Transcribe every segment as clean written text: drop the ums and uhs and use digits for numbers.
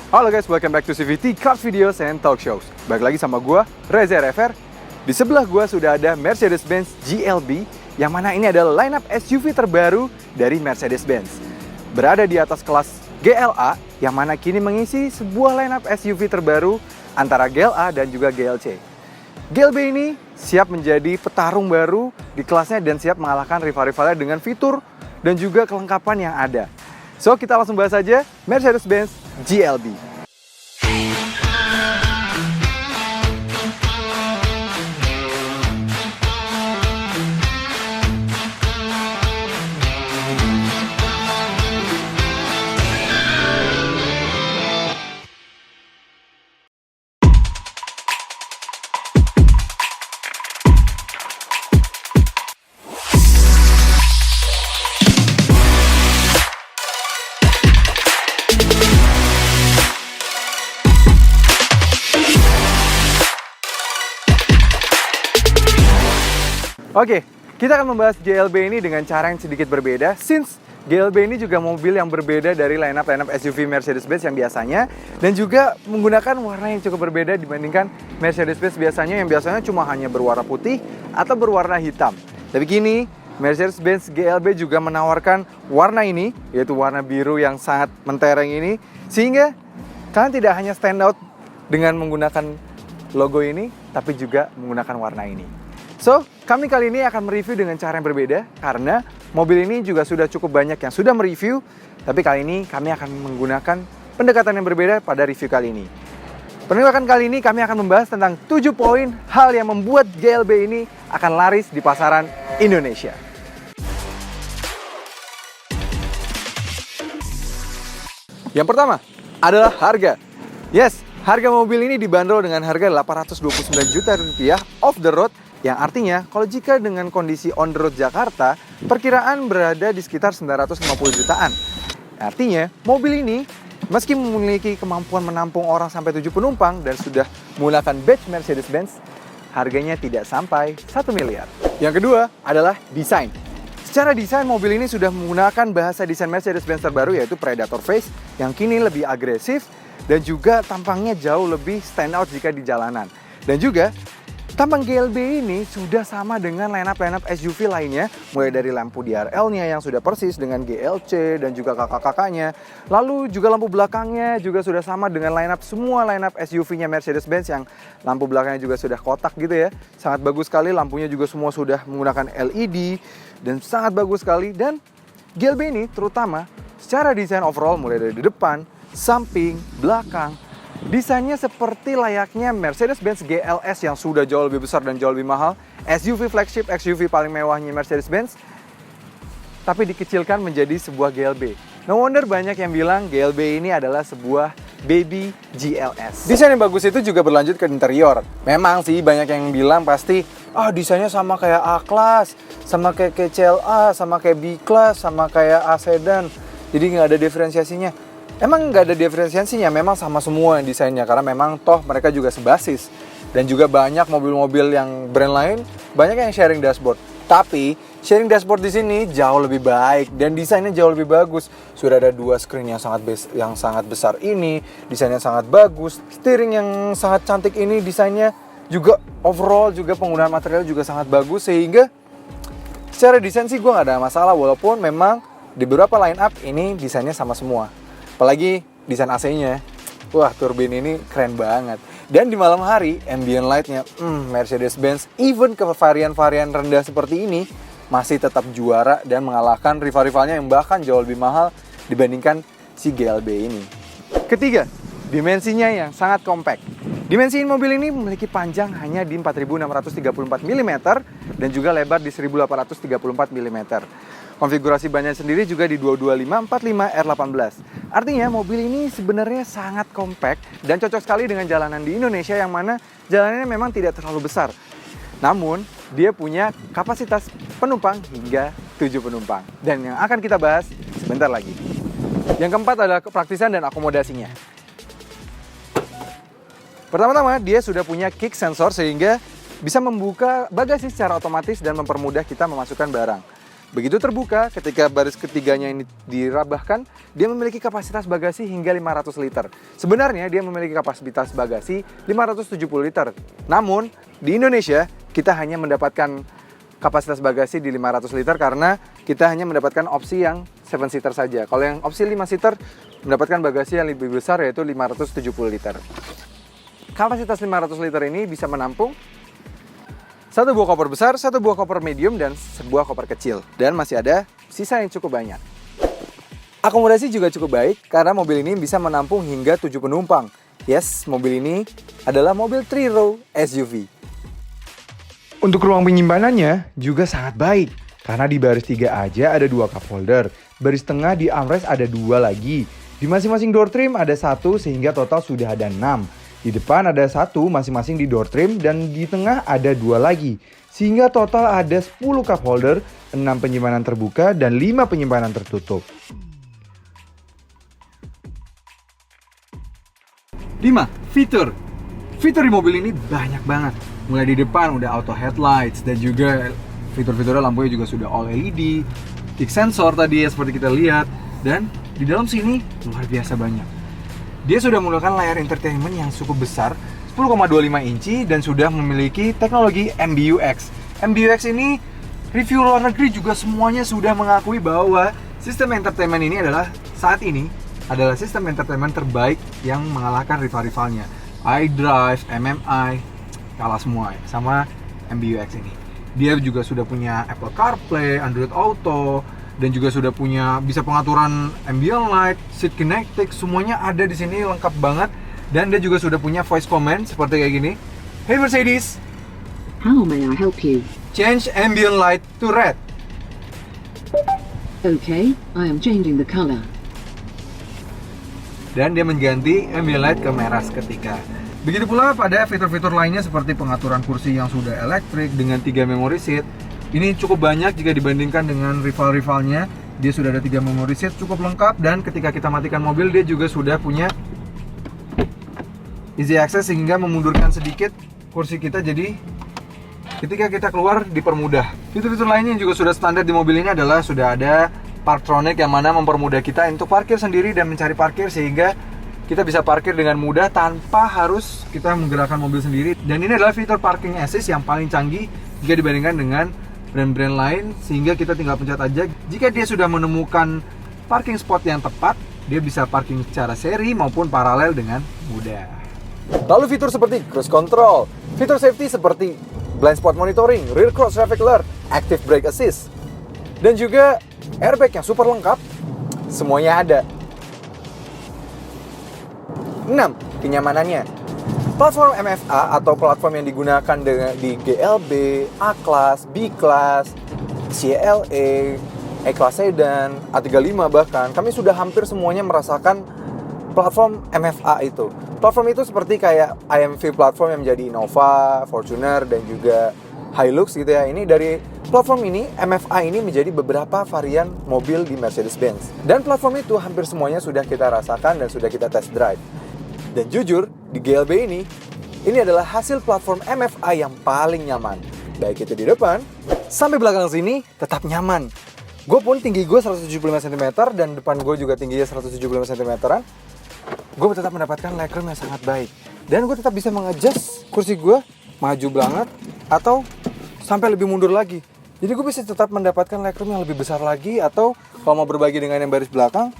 Halo guys, welcome back to CVT Car Videos and Talk Shows. Balik lagi sama gue, Reza RFR. Di sebelah gue sudah ada Mercedes-Benz GLB, yang mana ini adalah lineup SUV terbaru dari Mercedes-Benz. Berada di atas kelas GLA, yang mana kini mengisi sebuah lineup SUV terbaru antara GLA dan juga GLC. GLB ini siap menjadi petarung baru di kelasnya dan siap mengalahkan rival-rivalnya dengan fitur dan juga kelengkapan yang ada. So, kita langsung bahas aja Mercedes-Benz GLB. Oke, kita akan membahas GLB ini dengan cara yang sedikit berbeda, since GLB ini juga mobil yang berbeda dari lineup SUV Mercedes-Benz yang biasanya, dan juga menggunakan warna yang cukup berbeda dibandingkan Mercedes-Benz biasanya yang biasanya cuma hanya berwarna putih atau berwarna hitam. Tapi kini Mercedes-Benz GLB juga menawarkan warna ini, yaitu warna biru yang sangat mentereng ini, sehingga kalian tidak hanya stand out dengan menggunakan logo ini, tapi juga menggunakan warna ini. So, kami kali ini akan mereview dengan cara yang berbeda karena mobil ini juga sudah cukup banyak yang sudah mereview, tapi kali ini kami akan menggunakan pendekatan yang berbeda pada review kali ini. Pendekatan kali ini kami akan membahas tentang 7 poin hal yang membuat GLB ini akan laris di pasaran Indonesia. Yang pertama adalah harga. Yes, harga mobil ini dibanderol dengan harga Rp829 juta off the road, yang artinya kalau jika dengan kondisi on the road Jakarta, perkiraan berada di sekitar 950 jutaan. Artinya mobil ini meski memiliki kemampuan menampung orang sampai 7 penumpang dan sudah menggunakan badge Mercedes-Benz, harganya tidak sampai 1 miliar. Yang kedua adalah desain. Secara desain, mobil ini sudah menggunakan bahasa desain Mercedes-Benz terbaru, yaitu Predator Face, yang kini lebih agresif dan juga tampangnya jauh lebih stand out jika di jalanan. Dan juga tampang GLB ini sudah sama dengan lineup SUV lainnya, mulai dari lampu DRL-nya yang sudah persis dengan GLC dan juga kakak-kakaknya. Lalu juga lampu belakangnya juga sudah sama dengan semua lineup SUV-nya Mercedes-Benz yang lampu belakangnya juga sudah kotak gitu ya. Sangat bagus sekali, lampunya juga semua sudah menggunakan LED dan sangat bagus sekali. Dan GLB ini terutama secara desain overall mulai dari depan, samping, belakang, desainnya seperti layaknya Mercedes-Benz GLS yang sudah jauh lebih besar dan jauh lebih mahal, SUV flagship, SUV paling mewahnya Mercedes-Benz, tapi dikecilkan menjadi sebuah GLB. No wonder banyak yang bilang GLB ini adalah sebuah baby GLS. Desain yang bagus itu juga berlanjut ke interior. Memang sih banyak yang bilang pasti, desainnya sama kayak A-Class, sama kayak CLA, sama kayak B-Class, sama kayak A Sedan. Jadi nggak ada diferensiasinya. Emang nggak ada diferensiasinya, memang sama semua desainnya karena memang toh mereka juga sebasis. Dan juga banyak mobil-mobil yang brand lain banyak yang sharing dashboard. Tapi sharing dashboard di sini jauh lebih baik dan desainnya jauh lebih bagus. Sudah ada 2 screen yang sangat besar ini, desainnya sangat bagus. Steering yang sangat cantik ini, desainnya juga overall juga penggunaan material juga sangat bagus, sehingga secara desain sih gue nggak ada masalah, walaupun memang di beberapa line up ini desainnya sama semua. Apalagi desain AC-nya, wah turbin ini keren banget. Dan di malam hari, ambient light-nya, Mercedes-Benz, even ke varian-varian rendah seperti ini, masih tetap juara dan mengalahkan rival-rivalnya yang bahkan jauh lebih mahal dibandingkan si GLB ini. Ketiga, dimensinya yang sangat compact. Dimensi mobil ini memiliki panjang hanya di 4.634 mm dan juga lebar di 1.834 mm. Konfigurasi bannya sendiri juga di 225/45 R18. Artinya mobil ini sebenarnya sangat compact dan cocok sekali dengan jalanan di Indonesia yang mana jalanannya memang tidak terlalu besar. Namun, dia punya kapasitas penumpang hingga 7 penumpang. Dan yang akan kita bahas sebentar lagi. Yang keempat adalah kepraktisan dan akomodasinya. Pertama-tama, dia sudah punya kick sensor sehingga bisa membuka bagasi secara otomatis dan mempermudah kita memasukkan barang. Begitu terbuka, ketika baris ketiganya ini dirabahkan, dia memiliki kapasitas bagasi hingga 500 liter. Sebenarnya dia memiliki kapasitas bagasi 570 liter. Namun, di Indonesia kita hanya mendapatkan kapasitas bagasi di 500 liter karena kita hanya mendapatkan opsi yang 7 seater saja. Kalau yang opsi 5 seater mendapatkan bagasi yang lebih besar, yaitu 570 liter. Kapasitas 500 liter ini bisa menampung satu buah koper besar, satu buah koper medium, dan sebuah koper kecil. Dan masih ada sisa yang cukup banyak. Akomodasi juga cukup baik karena mobil ini bisa menampung hingga 7 penumpang. Yes, mobil ini adalah mobil 3-row SUV. Untuk ruang penyimpanannya juga sangat baik. Karena di baris 3 aja ada 2 cup holder. Baris tengah di armrest ada 2 lagi. Di masing-masing door trim ada 1 sehingga total sudah ada 6. Di depan ada 1 masing-masing di door trim dan di tengah ada 2 lagi. Sehingga total ada 10 cup holder, 6 penyimpanan terbuka dan 5 penyimpanan tertutup. 5. Fitur. Fitur di mobil ini banyak banget. Mulai di depan udah auto headlights dan juga fitur-fiturnya lampunya juga sudah all LED, kick sensor tadi ya seperti kita lihat, dan di dalam sini luar biasa banyak. Dia sudah menggunakan layar entertainment yang cukup besar, 10,25 inci, dan sudah memiliki teknologi MBUX. MBUX ini review luar negeri juga semuanya sudah mengakui bahwa sistem entertainment ini adalah saat ini adalah sistem entertainment terbaik yang mengalahkan rival-rivalnya. iDrive, MMI, kalah semua ya, sama MBUX ini. Dia juga sudah punya Apple CarPlay, Android Auto, dan juga sudah punya bisa pengaturan ambient light, seat kinetic, semuanya ada di sini lengkap banget. Dan dia juga sudah punya voice command seperti kayak gini. Hey Mercedes, how may I help you? Change ambient light to red. Okay, I am changing the color. Dan dia mengganti ambient light ke merah seketika. Begitu pula pada fitur-fitur lainnya seperti pengaturan kursi yang sudah elektrik dengan 3 memory seat. Ini cukup banyak jika dibandingkan dengan rival-rivalnya. Dia sudah ada 3 memory seat, cukup lengkap. Dan ketika kita matikan mobil, dia juga sudah punya easy access sehingga memundurkan sedikit kursi kita. Jadi ketika kita keluar dipermudah. Fitur-fitur lainnya yang juga sudah standar di mobil ini adalah sudah ada Parktronic yang mana mempermudah kita untuk parkir sendiri dan mencari parkir, sehingga kita bisa parkir dengan mudah tanpa harus kita menggerakkan mobil sendiri. Dan ini adalah fitur parking assist yang paling canggih jika dibandingkan dengan brand-brand lain, sehingga kita tinggal pencet aja. Jika dia sudah menemukan parking spot yang tepat, dia bisa parking secara seri maupun paralel dengan mudah. Lalu fitur seperti cruise control, fitur safety seperti blind spot monitoring, rear cross traffic alert, active brake assist, dan juga airbag yang super lengkap, semuanya ada. 6. Kenyamanannya. Platform MFA atau platform yang digunakan di GLB, A-Class, B-Class, CLA, E-Class Sedan, A35 bahkan, kami sudah hampir semuanya merasakan platform MFA itu. Platform itu seperti kayak IMV platform yang menjadi Innova, Fortuner, dan juga Hilux gitu ya. Ini dari platform ini, MFA ini menjadi beberapa varian mobil di Mercedes-Benz. Dan platform itu hampir semuanya sudah kita rasakan dan sudah kita test drive. Dan jujur, di GLB ini adalah hasil platform MFA yang paling nyaman. Baik itu di depan, sampai belakang sini tetap nyaman. Gue pun tinggi gue 175 cm dan depan gue juga tingginya 175 cm-an. Gue tetap mendapatkan legroom yang sangat baik. Dan gue tetap bisa mengadjust kursi gue maju banget atau sampai lebih mundur lagi. Jadi gue bisa tetap mendapatkan legroom yang lebih besar lagi, atau kalau mau berbagi dengan yang baris belakang,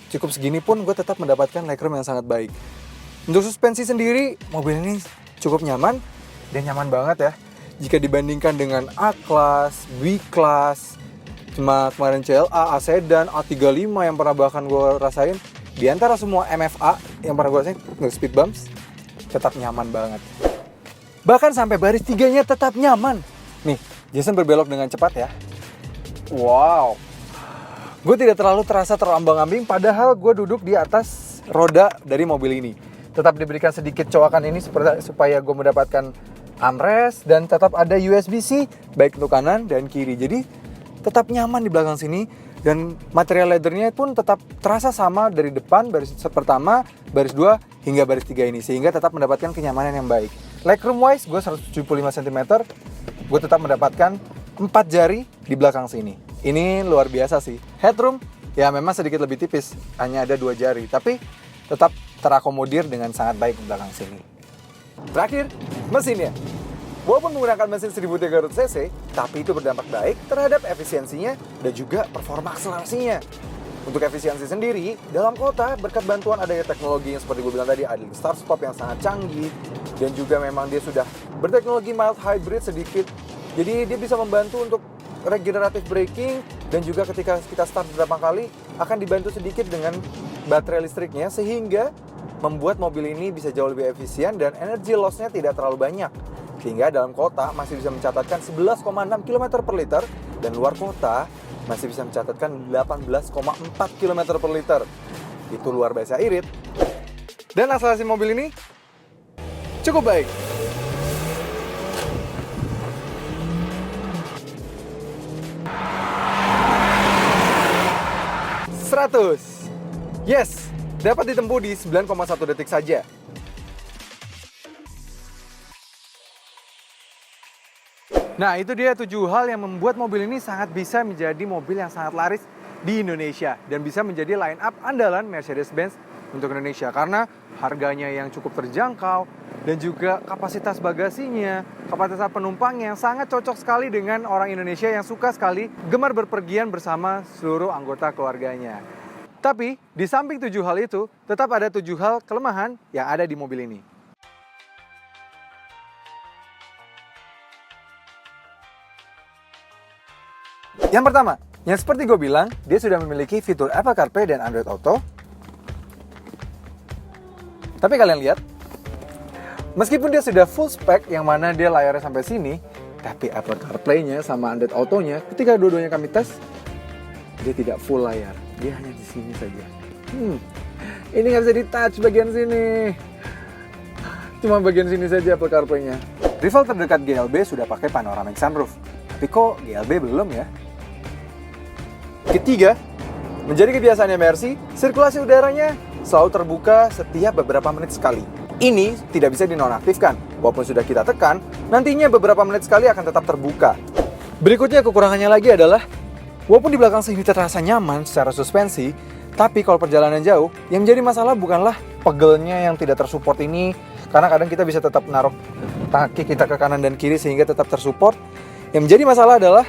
cukup segini pun gue tetap mendapatkan legroom yang sangat baik. Untuk suspensi sendiri, mobil ini cukup nyaman dan nyaman banget ya. Jika dibandingkan dengan A-Class, B-Class, cuma kemarin CLA, A Sedan, A35 yang pernah bahkan gue rasain, di antara semua MFA yang pernah gue rasain, speed bumps, tetap nyaman banget. Bahkan sampai baris 3-nya tetap nyaman. Nih, Jason berbelok dengan cepat ya. Wow. Gue tidak terlalu terasa terombang-ambing, padahal gue duduk di atas roda dari mobil ini. Tetap diberikan sedikit coakan ini supaya gue mendapatkan armrest, dan tetap ada USB-C baik untuk kanan dan kiri. Jadi tetap nyaman di belakang sini, dan material leathernya pun tetap terasa sama dari depan baris pertama, baris 2 hingga baris 3 ini, sehingga tetap mendapatkan kenyamanan yang baik. Legroom wise gue 175 cm, gue tetap mendapatkan 4 jari di belakang sini. Ini luar biasa sih. Headroom ya memang sedikit lebih tipis, hanya ada 2 jari, tapi tetap terakomodir dengan sangat baik di belakang sini. Terakhir, mesinnya. Walaupun menggunakan mesin 1300 cc, tapi itu berdampak baik terhadap efisiensinya dan juga performa akselerasinya. Untuk efisiensi sendiri, dalam kota berkat bantuan adanya teknologi yang seperti gue bilang tadi, idling start stop yang sangat canggih, dan juga memang dia sudah berteknologi mild hybrid sedikit, jadi dia bisa membantu untuk regenerative braking, dan juga ketika kita start beberapa kali akan dibantu sedikit dengan baterai listriknya, sehingga membuat mobil ini bisa jauh lebih efisien dan energy loss-nya tidak terlalu banyak. Sehingga dalam kota masih bisa mencatatkan 11,6 km per liter, dan luar kota masih bisa mencatatkan 18,4 km per liter. Itu luar biasa irit. Dan akselerasi mobil ini cukup baik. Yes, dapat ditempuh di 9,1 detik saja. Nah, itu dia 7 hal yang membuat mobil ini sangat bisa menjadi mobil yang sangat laris di Indonesia dan bisa menjadi line up andalan Mercedes-Benz untuk Indonesia karena harganya yang cukup terjangkau dan juga kapasitas bagasinya, kapasitas penumpangnya yang sangat cocok sekali dengan orang Indonesia yang suka sekali gemar berpergian bersama seluruh anggota keluarganya. Tapi di samping 7 hal itu, tetap ada 7 hal kelemahan yang ada di mobil ini. Yang pertama, yang seperti gue bilang, dia sudah memiliki fitur Apple CarPlay dan Android Auto. Tapi kalian lihat, meskipun dia sudah full spec yang mana dia layarnya sampai sini, tapi Apple CarPlay-nya sama Android Auto-nya, ketika dua-duanya kami tes, dia tidak full layar. Dia hanya di sini saja. Ini nggak bisa di-touch bagian sini. Cuma bagian sini saja Apple CarPlay-nya. Rival terdekat GLB sudah pakai panoramic sunroof. Tapi kok GLB belum ya? Ketiga, menjadi kebiasaannya Mercy, sirkulasi udaranya selalu terbuka setiap beberapa menit sekali. Ini tidak bisa dinonaktifkan. Walaupun sudah kita tekan, nantinya beberapa menit sekali akan tetap terbuka. Berikutnya kekurangannya lagi adalah, walaupun di belakang sini terasa nyaman secara suspensi, tapi kalau perjalanan jauh, yang menjadi masalah bukanlah pegelnya yang tidak tersupport ini, karena kadang kita bisa tetap naruh kaki kita ke kanan dan kiri sehingga tetap tersupport. Yang menjadi masalah adalah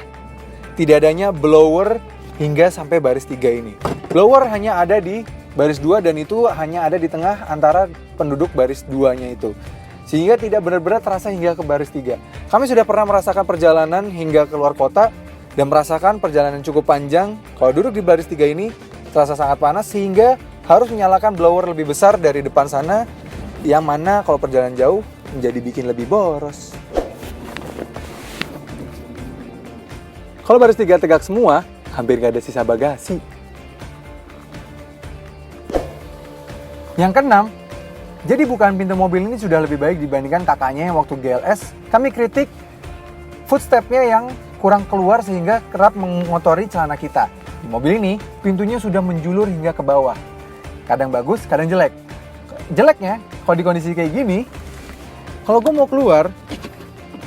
tidak adanya blower hingga sampai baris 3 ini. Blower hanya ada di baris 2 dan itu hanya ada di tengah antara penduduk baris 2-nya itu. Sehingga tidak benar-benar terasa hingga ke baris 3. Kami sudah pernah merasakan perjalanan hingga keluar kota dan merasakan perjalanan cukup panjang. Kalau duduk di baris 3 ini terasa sangat panas sehingga harus menyalakan blower lebih besar dari depan sana, yang mana kalau perjalanan jauh menjadi bikin lebih boros. Kalau baris 3 tegak semua, hampir gak ada sisa bagasi. Yang keenam, jadi bukan pintu mobil ini sudah lebih baik dibandingkan kakaknya yang waktu GLS. Kami kritik footstep-nya yang kurang keluar sehingga kerap mengotori celana kita. Di mobil ini, pintunya sudah menjulur hingga ke bawah. Kadang bagus, kadang jelek. Jeleknya, kalau di kondisi kayak gini, kalau gue mau keluar,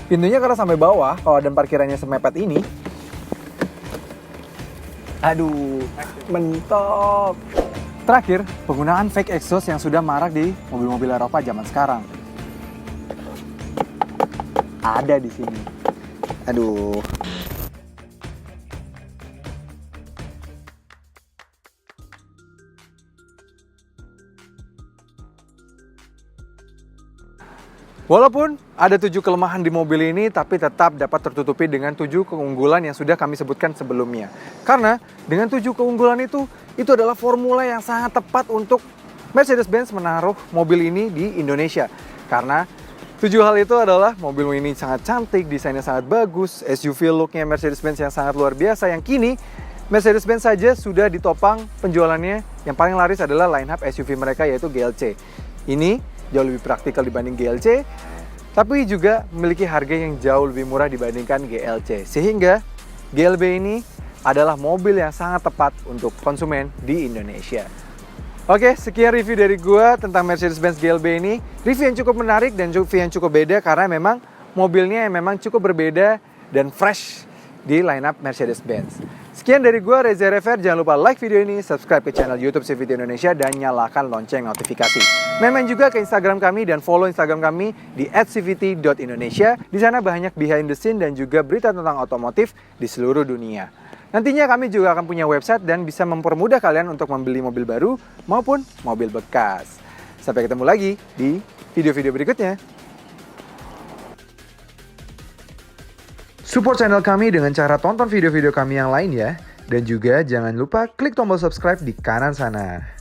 pintunya karena sampai bawah, kalau ada parkirannya semepet ini, aduh, mentok. Terakhir, penggunaan fake exhaust yang sudah marak di mobil-mobil Eropa zaman sekarang. Ada di sini. Aduh. Walaupun ada 7 kelemahan di mobil ini, tapi tetap dapat tertutupi dengan 7 keunggulan yang sudah kami sebutkan sebelumnya. Karena dengan 7 keunggulan itu adalah formula yang sangat tepat untuk Mercedes-Benz menaruh mobil ini di Indonesia. Karena 7 hal itu adalah mobil ini sangat cantik, desainnya sangat bagus, SUV look-nya Mercedes-Benz yang sangat luar biasa, yang kini Mercedes-Benz saja sudah ditopang penjualannya. Yang paling laris adalah line-up SUV mereka yaitu GLC. Ini jauh lebih praktikal dibanding GLC, tapi juga memiliki harga yang jauh lebih murah dibandingkan GLC. Sehingga GLB ini adalah mobil yang sangat tepat untuk konsumen di Indonesia. Oke, sekian review dari gua tentang Mercedes-Benz GLB ini. Review yang cukup menarik dan review yang cukup beda karena memang mobilnya yang memang cukup berbeda dan fresh di lineup Mercedes-Benz. Sekian dari gue, Reza Rever. Jangan lupa like video ini, subscribe ke channel YouTube CVT Indonesia, dan nyalakan lonceng notifikasi. Main-main juga ke Instagram kami dan follow Instagram kami di @cvt.indonesia. Di sana banyak behind the scene dan juga berita tentang otomotif di seluruh dunia. Nantinya kami juga akan punya website dan bisa mempermudah kalian untuk membeli mobil baru maupun mobil bekas. Sampai ketemu lagi di video-video berikutnya. Support channel kami dengan cara tonton video-video kami yang lain ya. Dan juga jangan lupa klik tombol subscribe di kanan sana.